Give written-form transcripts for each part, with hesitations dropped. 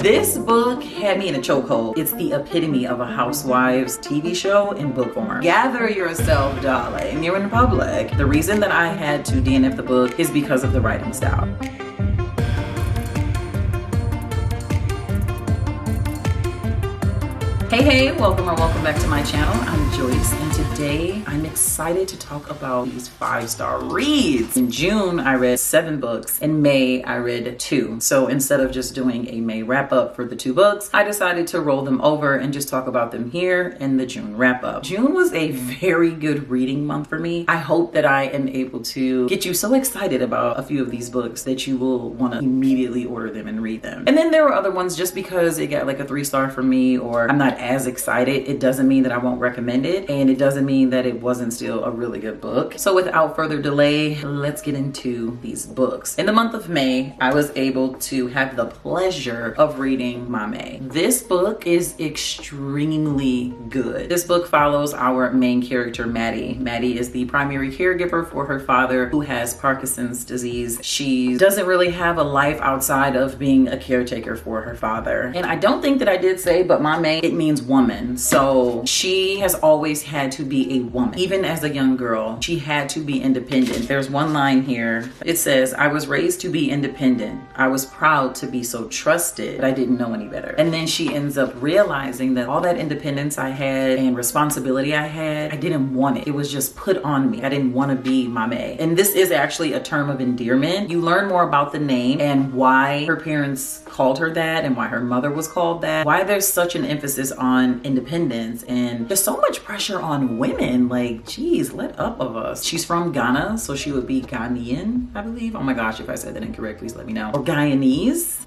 This book had me in a chokehold. It's the epitome of a housewives TV show in book form. Gather yourself, darling. You're in public. The reason that I had to DNF the book is because of the writing style. Hey, welcome back to my channel. I'm Joyce, and today I'm excited to talk about these 5-star reads. In June, I read 7 books. In May, I read 2. So instead of just doing a May wrap up for the 2 books, I decided to roll them over and just talk about them here in the June wrap up. June was a very good reading month for me. I hope that I am able to get you so excited about a few of these books that you will want to immediately order them and read them. And then there were other ones, just because it got like a 3-star from me or I'm not as excited, it doesn't mean that I won't recommend it, and it doesn't mean that it wasn't still a really good book. So without further delay, let's get into these books. In the month of May, I was able to have the pleasure of reading Maame. This book is extremely good. This book follows our main character, Maddie. Maddie is the primary caregiver for her father, who has Parkinson's disease. She doesn't really have a life outside of being a caretaker for her father. And I don't think that I did say, but Maame, it means woman. So she has always had to be a woman. Even as a young girl, she had to be independent. There's one line here. It says, "I was raised to be independent. I was proud to be so trusted, but I didn't know any better." And then she ends up realizing that all that independence I had and responsibility I had, I didn't want it. It was just put on me. I didn't want to be Maame. And this is actually a term of endearment. You learn more about the name and why her parents called her that and why her mother was called that. Why there's such an emphasis on independence and there's so much pressure on women. Like, geez, let up of us. She's from Ghana, so she would be Ghanaian, I believe. Oh my gosh, if I said that incorrect, please let me know. Or Guyanese.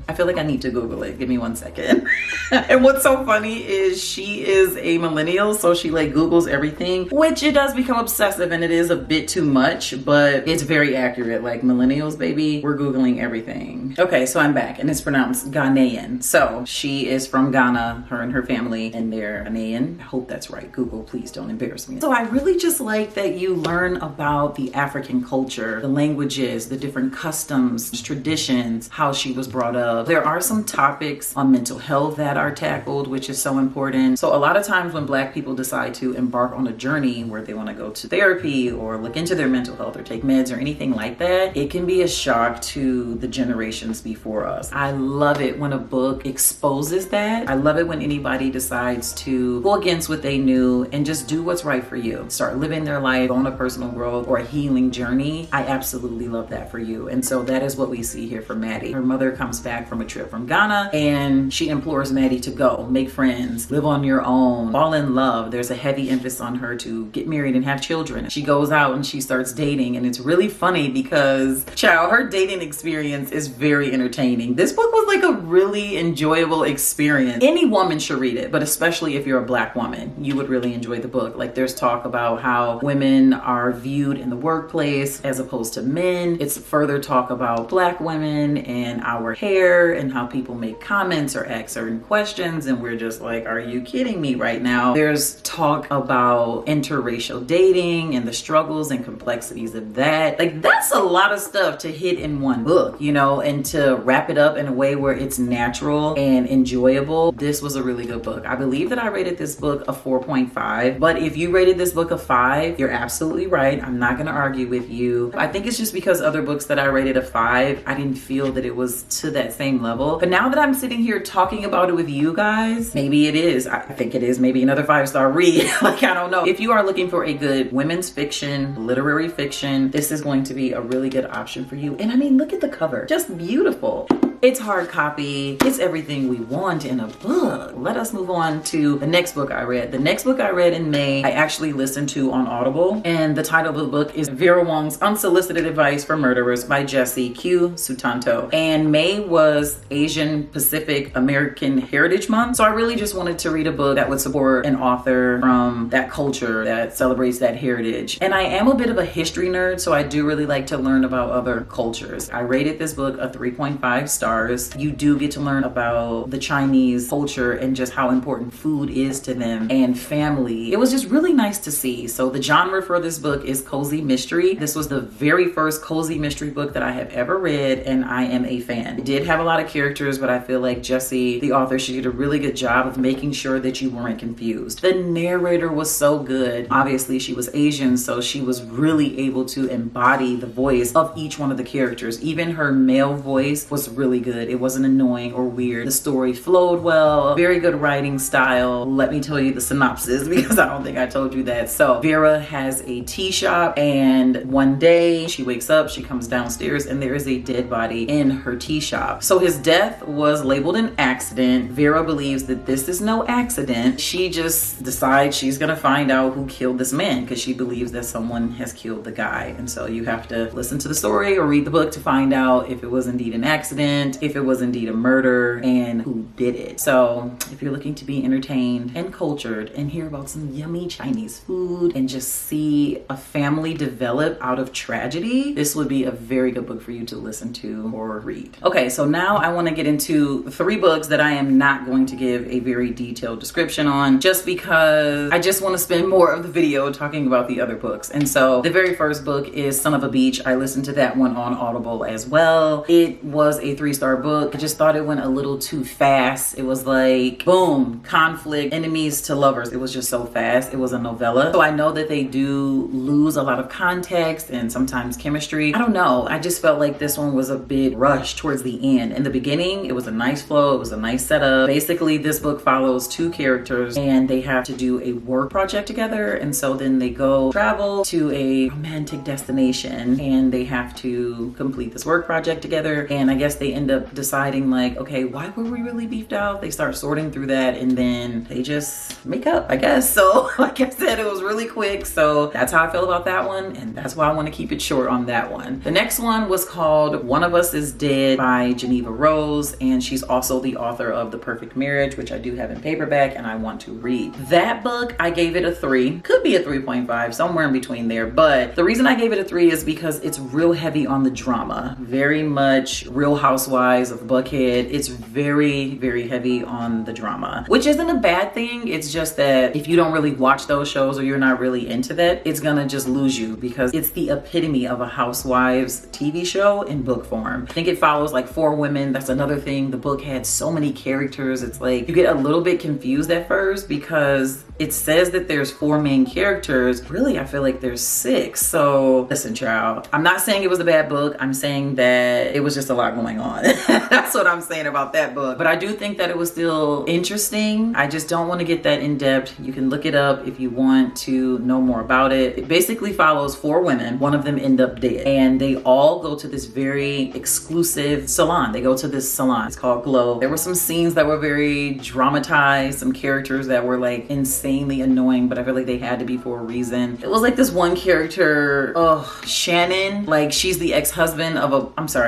I feel like I need to Google it. Give me 1 second. And what's so funny is she is a millennial, so she like Googles everything, which it does become obsessive and it is a bit too much, but it's very accurate. Like, millennials, baby, we're Googling everything. Okay, so I'm back and it's pronounced Ghanaian. So she is from Ghana, her and her family, and they're Ghanaian. I hope that's right. Google, please don't embarrass me. So I really just like that you learn about the African culture, the languages, the different customs, traditions, how she was brought up. There are some topics on mental health that are tackled, which is so important. So a lot of times when Black people decide to embark on a journey where they want to go to therapy or look into their mental health or take meds or anything like that, it can be a shock to the generations before us. I love it when a book exposes that. I love it when anybody decides to go against what they knew and just do what's right for you. Start living their life on a personal growth or a healing journey. I absolutely love that for you. And so that is what we see here for Maddie. Her mother comes back from a trip from Ghana and she implores Maddie to go, make friends, live on your own, fall in love. There's a heavy emphasis on her to get married and have children. She goes out and she starts dating, and it's really funny because, child, her dating experience is very entertaining. This book was like a really enjoyable experience. Any woman should read it, but especially if you're a Black woman, you would really enjoy the book. Like, there's talk about how women are viewed in the workplace as opposed to men. It's further talk about Black women and our hair and how people make comments or ask certain questions, and we're just like, are you kidding me right now? There's talk about interracial dating and the struggles and complexities of that. Like, that's a lot of stuff to hit in one book, you know, and to wrap it up in a way where it's natural and enjoyable. This was a really good book. I believe that I rated this book a 4.5, but if you rated this book a 5, you're absolutely right. I'm not gonna argue with you. I think it's just because other books that I rated a 5, I didn't feel that it was to that same level. But now that I'm sitting here talking about it with you guys, maybe it is. I think it is maybe another 5-star read. Like, I don't know. If you are looking for a good women's fiction, literary fiction, this is going to be a really good option for you. And I mean, look at the cover. Just beautiful. It's hard copy. It's everything we want in a book. Let us move on to the next book I read. The next book I read in May, I actually listened to on Audible. And the title of the book is Vera Wong's Unsolicited Advice for Murderers by Jesse Q. Sutanto. And May was Asian Pacific American Heritage Month. So I really just wanted to read a book that would support an author from that culture that celebrates that heritage. And I am a bit of a history nerd, so I do really like to learn about other cultures. I rated this book a 3.5 star. stars, you do get to learn about the Chinese culture and just how important food is to them and family. It was just really nice to see. So the genre for this book is cozy mystery. This was the very first cozy mystery book that I have ever read, and I am a fan. It did have a lot of characters, but I feel like Jessie, the author, she did a really good job of making sure that you weren't confused. The narrator was so good. Obviously, she was Asian, so she was really able to embody the voice of each one of the characters. Even her male voice was really good. It wasn't annoying or weird. The story flowed well. Very good writing style. Let me tell you the synopsis because I don't think I told you that. So Vera has a tea shop, and one day she wakes up, she comes downstairs, and there is a dead body in her tea shop. So his death was labeled an accident. Vera believes that this is no accident. She just decides she's gonna find out who killed this man because she believes that someone has killed the guy. And so you have to listen to the story or read the book to find out if it was indeed an accident, if it was indeed a murder, and who did it. So if you're looking to be entertained and cultured and hear about some yummy Chinese food and just see a family develop out of tragedy, this would be a very good book for you to listen to or read. Okay, so now I want to get into 3 books that I am not going to give a very detailed description on just because I just want to spend more of the video talking about the other books. And so the very first book is Son of a Beach. I listened to that one on Audible as well. It was a 3-star book. I just thought it went a little too fast. It was like, boom, conflict, enemies to lovers. It was just so fast. It was a novella. So I know that they do lose a lot of context and sometimes chemistry. I don't know. I just felt like this one was a bit rushed towards the end. In the beginning, it was a nice flow. It was a nice setup. Basically, this book follows 2 characters and they have to do a work project together. And so then they go travel to a romantic destination and they have to complete this work project together. And I guess they end up deciding like, okay, why were we really beefed out? They start sorting through that and then they just make up, I guess. So like I said, it was really quick. So that's how I feel about that one. And that's why I want to keep it short on that one. The next one was called One of Us is Dead by Geneva Rose. And she's also the author of The Perfect Marriage, which I do have in paperback and I want to read. That book, I gave it a 3. Could be a 3.5, somewhere in between there. But the reason I gave it a 3 is because it's real heavy on the drama. Very much Real Housewives of Buckhead. It's very, very heavy on the drama, which isn't a bad thing. It's just that if you don't really watch those shows or you're not really into that, it's gonna just lose you because it's the epitome of a Housewives TV show in book form. I think it follows like 4 women. That's another thing. The book had so many characters. It's like you get a little bit confused at first because it says that there's 4 main characters. Really, I feel like there's 6. So listen, child, I'm not saying it was a bad book. I'm saying that it was just a lot going on. That's what I'm saying about that book. But I do think that it was still interesting. I just don't want to get that in depth. You can look it up if you want to know more about it. It basically follows 4 women. One of them end up dead. And they all go to this very exclusive salon. They go to this salon. It's called Glow. There were some scenes that were very dramatized, some characters that were like insanely annoying, but I feel like they had to be for a reason. It was like this one character, Shannon, like she's the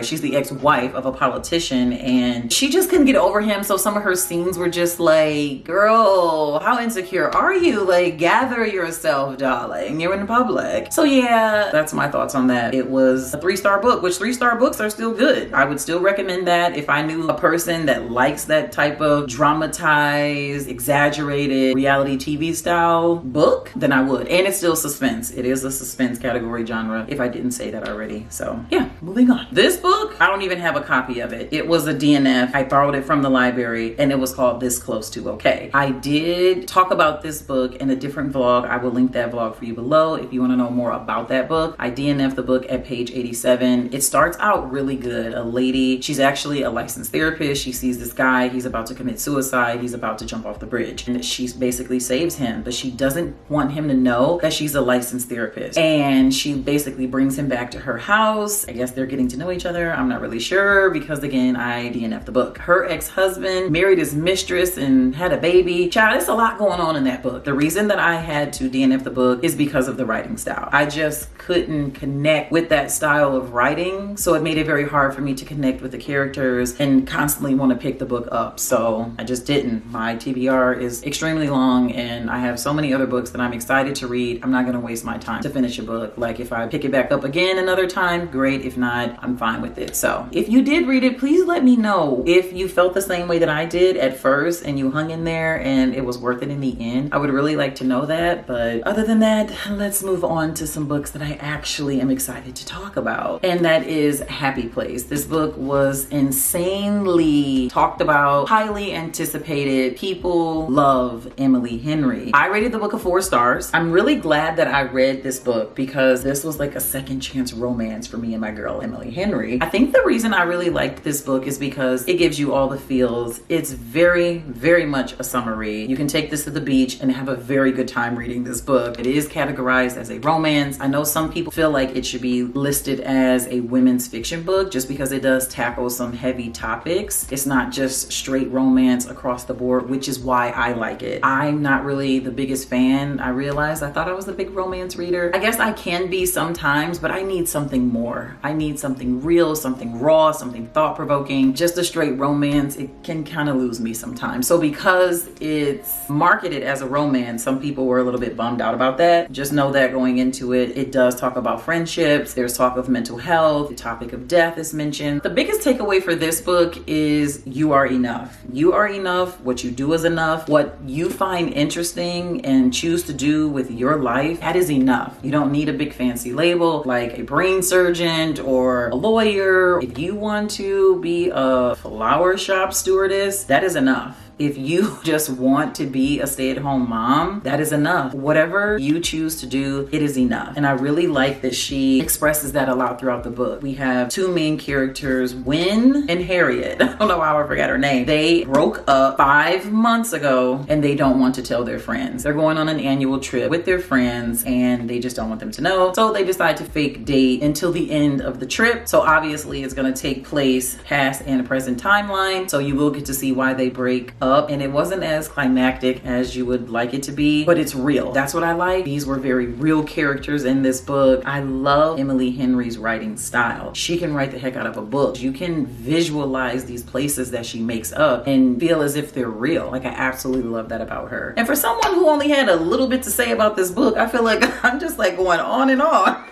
she's the ex-wife of a politician and she just couldn't get over him. So some of her scenes were just like, girl, how insecure are you? Like, gather yourself, darling. You're in public. So yeah, that's my thoughts on that. It was a 3-star book, which 3-star books are still good. I would still recommend that if I knew a person that likes that type of dramatized, exaggerated reality TV style book, then I would. And it's still suspense. It is a suspense category genre, if I didn't say that already. So yeah, moving on. This book, I don't even have a copy of it. It was a DNF. I borrowed it from the library and it was called This Close to Okay. I did talk about this book in a different vlog. I will link that vlog for you below if you want to know more about that book. I DNF'd the book at page 87. It starts out really good. A lady, she's actually a licensed therapist. She sees this guy. He's about to commit suicide. He's about to jump off the bridge. And she basically saves him, but she doesn't want him to know that she's a licensed therapist. And she basically brings him back to her house. I guess they're getting to know each other. I'm not really sure because again, I DNF'd the book. Her ex-husband married his mistress and had a baby. Child, there's a lot going on in that book. The reason that I had to DNF the book is because of the writing style. I just couldn't connect with that style of writing. So it made it very hard for me to connect with the characters and constantly want to pick the book up. So I just didn't. My TBR is extremely long and I have so many other books that I'm excited to read. I'm not going to waste my time to finish a book. Like if I pick it back up again another time, great. If not, I'm fine with it. So if you did did read it, please let me know if you felt the same way that I did at first and you hung in there and it was worth it in the end. I would really like to know that. But other than that, let's move on to some books that I actually am excited to talk about. And that is Happy Place. This book was insanely talked about, highly anticipated. People love Emily Henry. I rated the book a 4 stars. I'm really glad that I read this book because this was like a second chance romance for me and my girl Emily Henry. I think the reason I really liked this book is because it gives you all the feels. It's very, very much a summer read. You can take this to the beach and have a very good time reading this book. It is categorized as a romance. I know some people feel like it should be listed as a women's fiction book just because it does tackle some heavy topics. It's not just straight romance across the board, which is why I like it. I'm not really the biggest fan. I realized I thought I was a big romance reader. I guess I can be sometimes, but I need something more. I need something real, something raw, something thought-provoking. Just a straight romance, it can kind of lose me sometimes. So because it's marketed as a romance, some people were a little bit bummed out about that. Just know that going into it, it does talk about friendships. There's talk of mental health. The topic of death is mentioned. The biggest takeaway for this book is you are enough. You are enough. What you do is enough. What you find interesting and choose to do with your life, that is enough. You don't need a big fancy label like a brain surgeon or a lawyer. If you want to be a flower shop stewardess, that is enough. If you just want to be a stay-at-home mom, that is enough. Whatever you choose to do, it is enough. And I really like that she expresses that a lot throughout the book. We have 2 main characters, Wynn and Harriet. I don't know how I forgot her name. They broke up 5 months ago and they don't want to tell their friends. They're going on an annual trip with their friends and they just don't want them to know. So they decide to fake date until the end of the trip. So obviously it's going to take place past and present timeline. So you will get to see why they break up. And it wasn't as climactic as you would like it to be, but it's real. That's what I like. These were very real characters in this book. I love Emily Henry's writing style. She can write the heck out of a book. You can visualize these places that she makes up and feel as if they're real. Like, I absolutely love that about her. And for someone who only had a little bit to say about this book, I feel like I'm just like going on and on.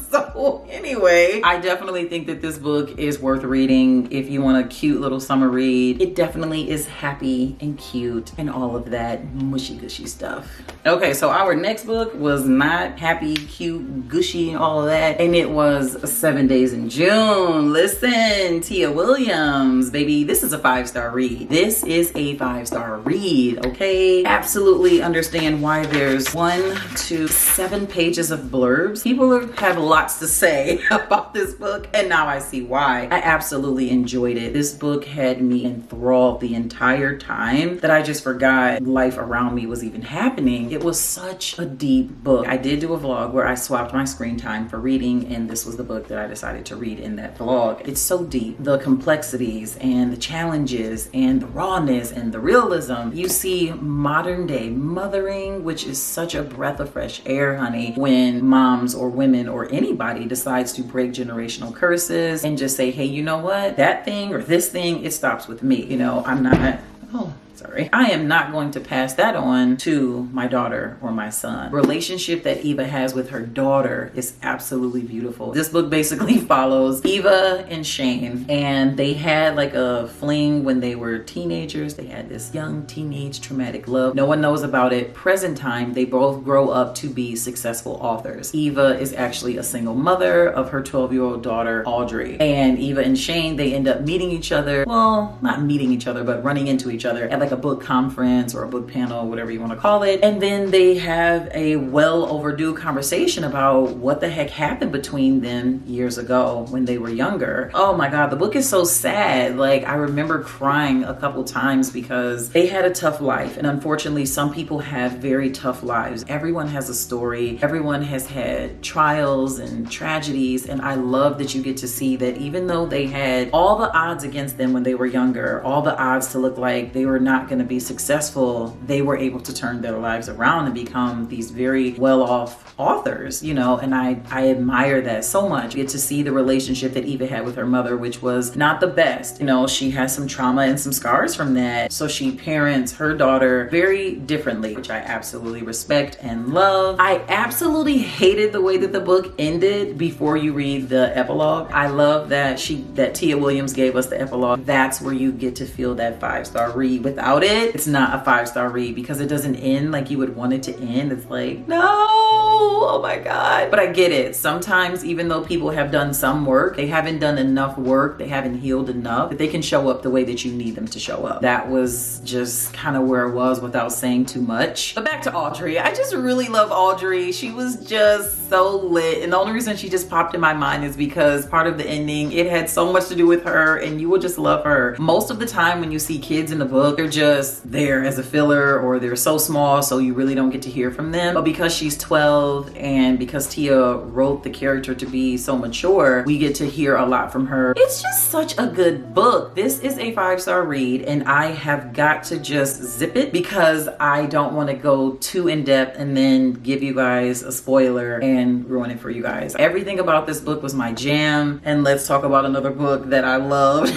So anyway, I definitely think that this book is worth reading if you want a cute little summer read. It definitely is happy and cute and all of that mushy gushy stuff. Okay, so our next book was not happy, cute, gushy, all of that, and it was 7 Days in June. Listen, Tia Williams, baby, this is a 5-star read. This is a 5-star read, okay? Absolutely understand why there's 1 to 7 pages of blurbs. People have lots to say about this book, and now I see why. I absolutely enjoyed it. This book had me enthralled the entire time that I just forgot life around me was even happening. It was such a deep book. I did do a vlog where I swapped my screen time for reading, and this was the book that I decided to read in that vlog. It's so deep. The complexities and the challenges and the rawness and the realism. You see modern day mothering, which is such a breath of fresh air, honey, when moms or women or anybody decides to break generational curses and just say, hey, you know what? That thing or this thing, it stops with me. You know, I'm not, oh, sorry. I am not going to pass that on to my daughter or my son. Relationship that Eva has with her daughter is absolutely beautiful. This book basically follows Eva and Shane, and they had like a fling when they were teenagers. They had this young teenage traumatic love. No one knows about it. Present time, they both grow up to be successful authors. Eva is actually a single mother of her 12-year-old daughter, Audrey. And Eva and Shane, they end up meeting each other. Well, not meeting each other, but running into each other at like a book conference or a book panel, whatever you want to call it. And then they have a well overdue conversation about what the heck happened between them years ago when they were younger. Oh my God, the book is so sad. Like, I remember crying a couple times because they had a tough life. And unfortunately, some people have very tough lives. Everyone has a story. Everyone has had trials and tragedies. And I love that you get to see that even though they had all the odds against them when they were younger, all the odds to look like they were not not going to be successful, they were able to turn their lives around and become these very well-off authors, you know, and I admire that so much. You get to see the relationship that Eva had with her mother, which was not the best. You know, she has some trauma and some scars from that. So she parents her daughter very differently, which I absolutely respect and love. I absolutely hated the way that the book ended before you read the epilogue. I love that Tia Williams gave us the epilogue. That's where you get to feel that 5-star read. Without it, it's not a 5-star read because it doesn't end like you would want it to end. It's like, no, oh my God. But I get it. Sometimes even though people have done some work, they haven't done enough work, they haven't healed enough that they can show up the way that you need them to show up. That was just kind of where it was without saying too much. But back to Audrey. I just really love Audrey. She was just so lit. And the only reason she just popped in my mind is because part of the ending, it had so much to do with her and you will just love her. Most of the time when you see kids in the book, they're just there as a filler or they're so small so you really don't get to hear from them. But because she's 12 and because Tia wrote the character to be so mature, we get to hear a lot from her. It's just such a good book. This is a 5-star read and I have got to just zip it because I don't want to go too in depth and then give you guys a spoiler and ruin it for you guys. Everything about this book was my jam. And let's talk about another book that I loved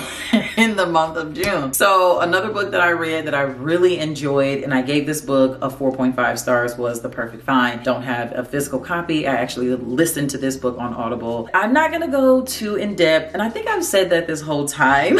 in the month of June. So another book that I read that I really enjoyed and I gave this book a 4.5 stars was The Perfect Find. Don't have a physical copy. I actually listened to this book on Audible. I'm not gonna go too in depth and I think I've said that this whole time.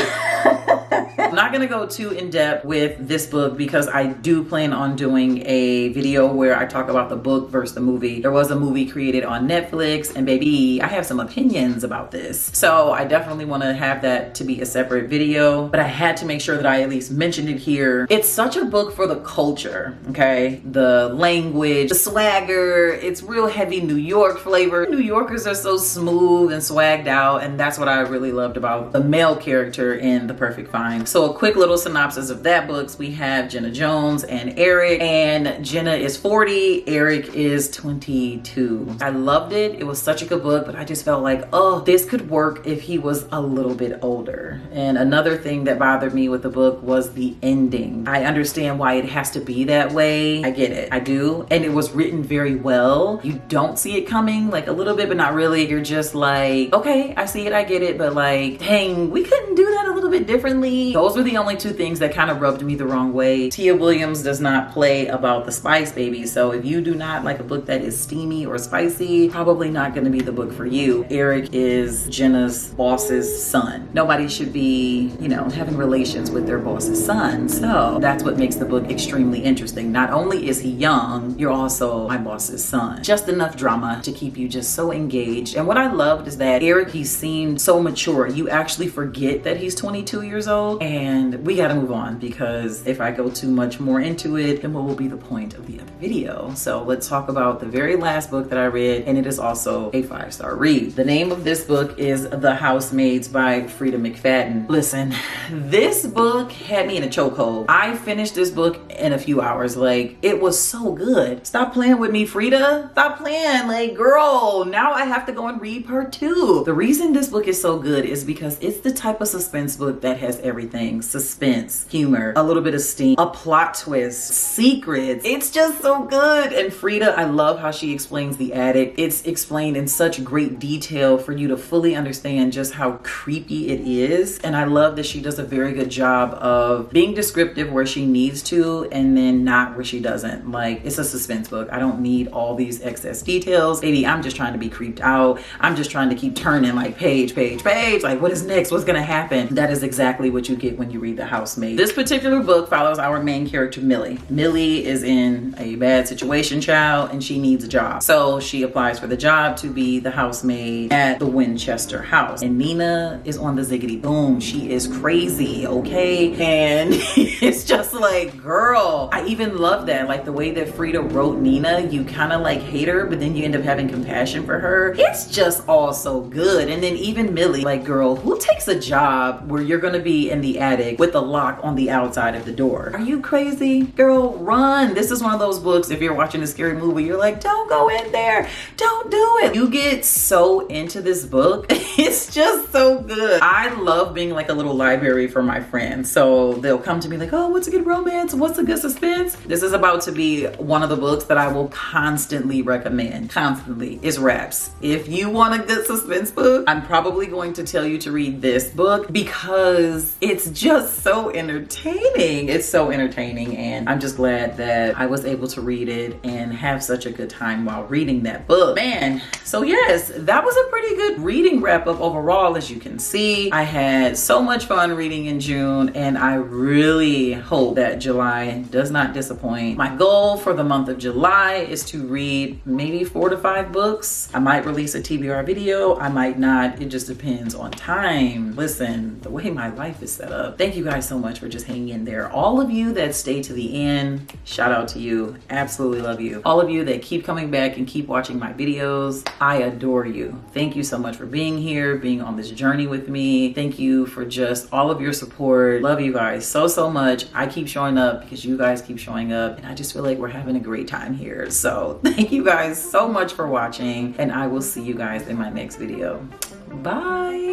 I'm not gonna go too in depth with this book because I do plan on doing a video where I talk about the book versus the movie. There was a movie created on Netflix and baby, I have some opinions about this. So I definitely want to have that to be a separate video, but I had to make sure that I at least mentioned it here. It's such a book for the culture, okay? The language, the swagger, it's real heavy New York flavor. New Yorkers are so smooth and swagged out and that's what I really loved about the male character in The Perfect Find. So a quick little synopsis of that book. We have Jenna Jones and Eric, and Jenna is 40, Eric is 22. I loved it. It was such a good book, but I just felt like, oh, this could work if he was a little bit older. And another thing that bothered me with the book was the ending. I understand why it has to be that way. I get it. I do. And it was written very well. You don't see it coming, like a little bit, but not really. You're just like, okay, I see it, I get it, but like, dang, we couldn't do that a little bit differently. Those were the only two things that kind of rubbed me the wrong way. Tia Williams does not play about the spice, baby. So if you do not like a book that is steamy or spicy, probably not going to be the book for you. Eric is Jenna's boss's son. Nobody should be, you know, having relations with their boss's son. So that's what makes the book extremely interesting. Not only is he young, you're also my boss's son. Just enough drama to keep you just so engaged. And what I loved is that Eric, he seemed so mature. You actually forget that he's 22 years old. And we got to move on because if I go too much more into it, then what will be the point of the other video? So let's talk about the very last book that I read, and it is also a 5-star read. The name of this book is The Housemaids by Frida McFadden. Listen, this book had me in a chokehold. I finished this book in a few hours. Like, it was so good. Stop playing with me, Frida. Stop playing. Like, girl, now I have to go and read part 2. The reason this book is so good is because it's the type of suspense book that has everything. Suspense, humor, a little bit of steam, a plot twist, secrets. It's just so good. And Frida, I love how she explains the attic. It's explained in such great detail for you to fully understand just how creepy it is. And I love that she does a very good job of being descriptive where she needs to and then not where she doesn't. Like, it's a suspense book. I don't need all these excess details. Baby, I'm just trying to be creeped out. I'm just trying to keep turning like page. Like, what is next? What's gonna happen? That is exactly what you get when you read The Housemaid. This particular book follows our main character, Millie. Millie is in a bad situation, child, and she needs a job. So she applies for the job to be the housemaid at the Winchester house. And Nina is on the ziggity boom. She is crazy, okay? And it's just like, girl, I even love that. Like the way that Frida wrote Nina, you kind of like hate her, but then you end up having compassion for her. It's just all so good. And then even Millie, like, girl, who takes a job where you're gonna be in the attic with a lock on the outside of the door? Are you crazy? Girl, run. This is one of those books, if you're watching a scary movie, you're like, don't go in there. Don't do it. You get so into this book. It's just so good. I love being like a little little library for my friends. So they'll come to me like, oh, what's a good romance? What's a good suspense? This is about to be one of the books that I will constantly recommend. Constantly. Is Wraps. If you want a good suspense book, I'm probably going to tell you to read this book because it's just so entertaining. It's so entertaining, and I'm just glad that I was able to read it and have such a good time while reading that book. Man, so yes, that was a pretty good reading wrap up overall. As you can see, I had so much fun reading in June, and I really hope that July does not disappoint. My goal for the month of July is to read maybe 4 to 5 books. I might release a TBR video, I might not. It just depends on time. Listen, the way my life is set up. Thank you guys so much for just hanging in there. All of you that stay to the end, shout out to you. Absolutely love you. All of you that keep coming back and keep watching my videos, I adore you. Thank you so much for being here, being on this journey with me. Thank you for just all of your support. Love you guys so much. I keep showing up because you guys keep showing up, and I just feel like we're having a great time here. So thank you guys so much for watching, and I will see you guys in my next video. Bye.